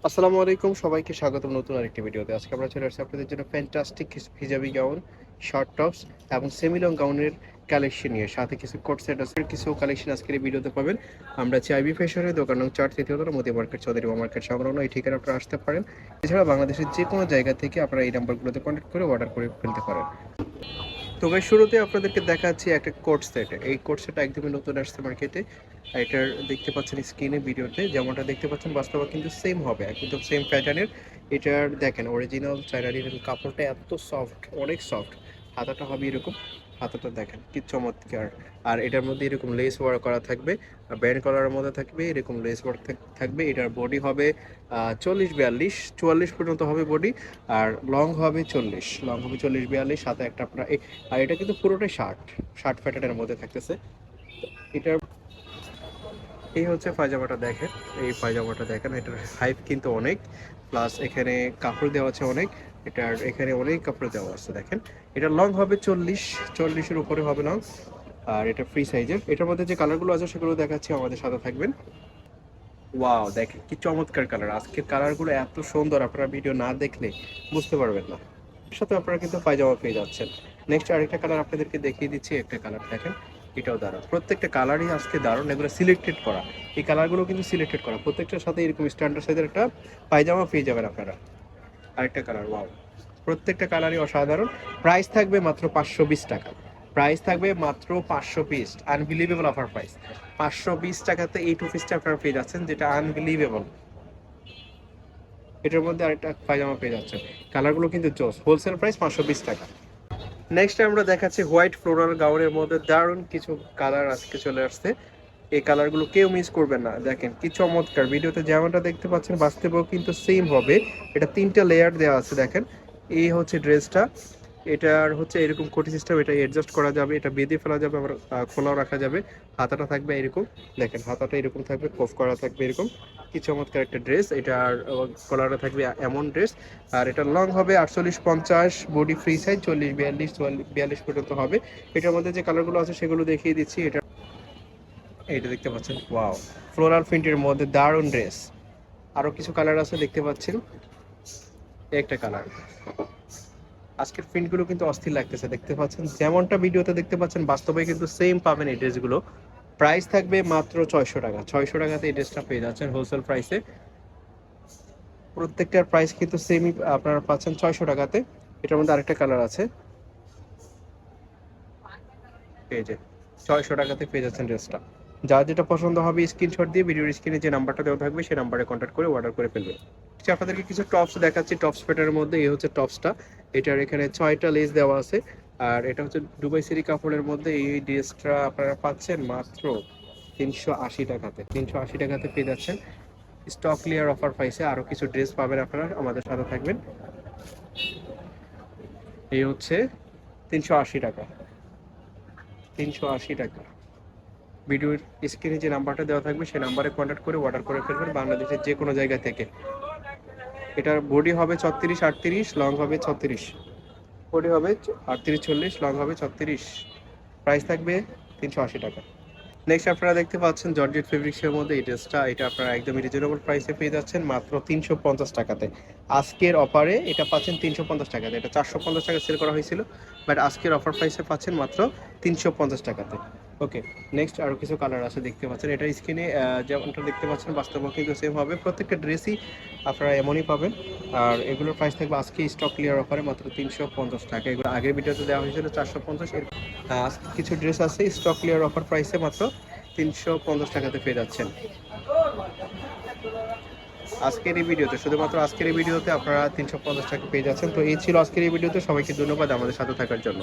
আসসালামু আলাইকুম, সবাইকে স্বাগতম নতুন আরেকটি ভিডিওতে। আজকে আমরা চলে আসছি আপনাদের জন্য ফ্যান্টাস্টিক কিছু হিজাবি গাউন, শর্ট টপস এবং সেমি লং গাউনের কালেকশন নিয়ে, সাথে কিছু কোট সেট আছে, কিছু কালেকশন আজকের এই ভিডিওতে পাবেন। আমরা আছি আইবি ফ্যাশনের দোকান নং 4, তৃতীয় তলা, মোদি মার্কেট, চৌধুরী মার্কেট সংলগ্ন। এই ঠিকানা আপনারা আসতে পারেন। এছাড়া বাংলাদেশের যে কোনো জায়গা থেকে আপনারা এই নাম্বারগুলোতে কন্ট্যাক্ট করে অর্ডার করে ফেলতে পারেন। তো ভাই, শুরুতে আপনাদেরকে দেখাচ্ছি একটা কোট সেট। এই কোট সেট একদমই নতুন আসছে মার্কেটে। এটার দেখতে পাচ্ছেন স্ক্রিনে, ভিডিওতে যেমনটা দেখতে পাচ্ছেন বাস্তবে কিন্তু সেম হবে, একদম সেম প্যাটার্নের। এটার দেখেন অরিজিনাল চাইনার কাপড়টা এত সফট, অনেক সফট। হাতাটা হবে এরকম, হাতাটা দেখেন কি চমৎকার। আর এটার মধ্যে এরকম লেস ওয়ার্ক করা থাকবে, ব্যান্ড কলারের মধ্যে থাকবে, এরকম লেস ওয়ার্ক থাকবে। এটার বডি হবে 40, 42, 44 পর্যন্ত হবে বডি। আর লং হবে 40, লং হবে 40, 42, সাথে একটা আপনার আর এটা কিন্তু পুরোটাই শার্ট, শার্ট প্যাটার্নের মধ্যে থাকতেছে। এটার এই হচ্ছে পায়জামাটা দেখেন, এই পায়জামাটা দেখেন, এটার হাইপ কিন্তু অনেক, প্লাস এখানে কাপড় দেওয়া আছে অনেক। এটার এখানে অনেক কাপড় দেওয়া আছে দেখেন। এটা লং হবে 40, 40-এর উপরে হবে লং। আর এটা ফ্রি সাইজের। এটার মধ্যে যে কালারগুলো আছে সেগুলো দেখাচ্ছি, আমাদের সাথে থাকবেন। ওয়াও, দেখেন কি চমৎকার কালার। আজকের কালারগুলো এত সুন্দর, আপনারা ভিডিও না দেখলে বুঝতে পারবেন না। এর সাথে আপনারা কিন্তু পায়জামা পেয়ে যাচ্ছেন। নেক্সট আরেকটা কালার আপনাদেরকে দেখিয়ে দিচ্ছি, একটা কালার দেখেন, এটাও দারুণ। প্রত্যেকটা কালারই আজকে দারুণ, এগুলো সিলেক্টেড করা। এই কালারগুলো কিন্তু সিলেক্টেড করা, প্রত্যেকটার সাথে এরকম স্ট্যান্ডার্ড সাইজের একটা পায়জামা পেয়ে যাবেন আপনারা। আরেকটা কালার, ওয়াও, প্রত্যেকটা কালারই অসাধারণ। প্রাইস থাকবে মাত্র 520 টাকা। প্রাইস থাকবে মাত্র 520, আনবিলিভেবল অফার প্রাইস। 520 টাকাতে এই টু পিসটা আপনারা পেয়ে যাচ্ছেন, যেটা আনবিলিভেবল। এটার মধ্যে আরেকটা পায়জামা পেয়ে যাচ্ছেন। কালারগুলো কিন্তু জোস, হোলসেল প্রাইস 520 টাকা। নেক্সট আমরা দেখাচ্ছি হোয়াইট ফ্লোরাল গাউনের মধ্যে দারুণ কিছু কালার আজকে চলে আসছে। এই কালারগুলো কেউ মিস করবেন না, দেখেন কি চমৎকার। ভিডিওতে যেমনটা দেখতে পাচ্ছেন বাস্তবেও কিন্তু সেম হবে। এটা 3টা লেয়ার দেওয়া আছে দেখেন। এই হচ্ছে ড্রেসটা, এটার হচ্ছে এরকম কোটি সিস্টেম, এটা অ্যাডজাস্ট করা যাবে, এটা বেঁধে ফেলা যাবে, আবার খোলাও রাখা যাবে। হাতাটা থাকবে এরকম, দেখেন হাতাটা এরকম থাকবে, কোফ করা থাকবে এরকম। কি চমৎকার একটা ড্রেস। এটার কলারটা থাকবে এমন ড্রেস। আর এটা লং হবে 48, 50, বডি ফ্রি সাইজ 40, 42, 44 পর্যন্ত হবে। এটার মধ্যে যে কালারগুলো আছে সেগুলো দেখিয়ে দিচ্ছি। এইটা দেখতে পাচ্ছেন, ওয়াও, ফ্লোরাল প্রিন্টের মধ্যে দারুণ ড্রেস। আরো কিছু কালার আছে দেখতে পাচ্ছেন, একটা কালার। আজকের প্রিন্টগুলো কিন্তু অস্থির লাগতেছে, দেখতে পাচ্ছেন যেমনটা ভিডিওতে দেখতে পাচ্ছেন বাস্তবে কিন্তু সেম পাবেন এই ড্রেসগুলো। প্রাইস থাকবে মাত্র 600 টাকা। 600 টাকাতে এই ড্রেসটা পেয়ে যাচ্ছেন হোলসেল প্রাইসে। প্রত্যেকটার প্রাইস কিন্তু সেমই, আপনারা পাচ্ছেন 600 টাকাতে। এটার মধ্যে আরেকটা কালার আছে, এই যে 600 টাকাতে পেয়ে যাচ্ছেন ড্রেসটা। যার যেটা পছন্দ হবে স্ক্রিনশট দিয়ে ভিডিওর স্ক্রিনে যে নাম্বারটা দেওয়া থাকবে সেই নাম্বারে কন্ট্যাক্ট করে অর্ডার করে ফেলবেন। আচ্ছা, আপনাদেরকে কিছু টপস দেখাচ্ছি, টপস প্যাটার্নের মধ্যে। এই হচ্ছে টপসটা, এটার এখানে 6টা লেস দেওয়া আছে। আর এটা হচ্ছে দুবাই সিরি কাপড়ের মধ্যে। এই ড্রেসটা আপনারা পাচ্ছেন মাত্র 380 টাকাতে। 380 টাকাতে পেয়ে যাচ্ছেন। স্টক ক্লিয়ার অফার পাইছে, আরো কিছু ড্রেস পাবেন আপনারা, আমাদের সাথে থাকবেন। এই হচ্ছে 380 টাকা, 380 টাকা। ভিডিওর স্ক্রিনে যে নাম্বারটা দেওয়া থাকবে সেই নাম্বারে কন্ট্যাক্ট করে অর্ডার করে ফেলবেন বাংলাদেশের যে কোনো জায়গা থেকে। এটার বডি হবে 36, 38, লং হবে 36। বডি হবে 38, 40, লং হবে 36। প্রাইস থাকবে 380 টাকা। নেক্সট আপনারা দেখতে পাচ্ছেন জর্জেট ফেব্রিক্সের মধ্যে এই ড্রেসটা। এটা আপনারা একদমই রিজনেবল প্রাইসে পেয়ে যাচ্ছেন মাত্র 350 টাকাতে। আজকের অফারে এটা পাচ্ছেন 350 টাকাতে। এটা 450 টাকা সেল করা হয়েছিল, বাট আজকের অফার প্রাইসে পাচ্ছেন মাত্র 350 টাকাতে। ওকে, নেক্সট আরও কিছু কালার আছে দেখতে পাচ্ছেন। এটা স্ক্রিনে যেমনটা দেখতে পাচ্ছেন বাস্তবে কিন্তু সেম হবে, প্রত্যেকটা ড্রেসই আপনারা এমনই পাবেন। আর এগুলোর প্রাইস থাকবে আজকে স্টক ক্লিয়ার অফারে মাত্র 350 টাকা। এগুলো আগের ভিডিওতে দেওয়া হয়েছিল 450। আজকে কিছু ড্রেস আছে স্টক ক্লিয়ার অফার প্রাইসে মাত্র 350 টাকাতে পেয়ে যাচ্ছেন। আজকের এই ভিডিওতে, শুধুমাত্র আজকের এই ভিডিওতে আপনারা 350 টাকা পেয়ে যাচ্ছেন। তো এই ছিল আজকের এই ভিডিওতে। সবাইকে ধন্যবাদ আমাদের সাথে থাকার জন্য।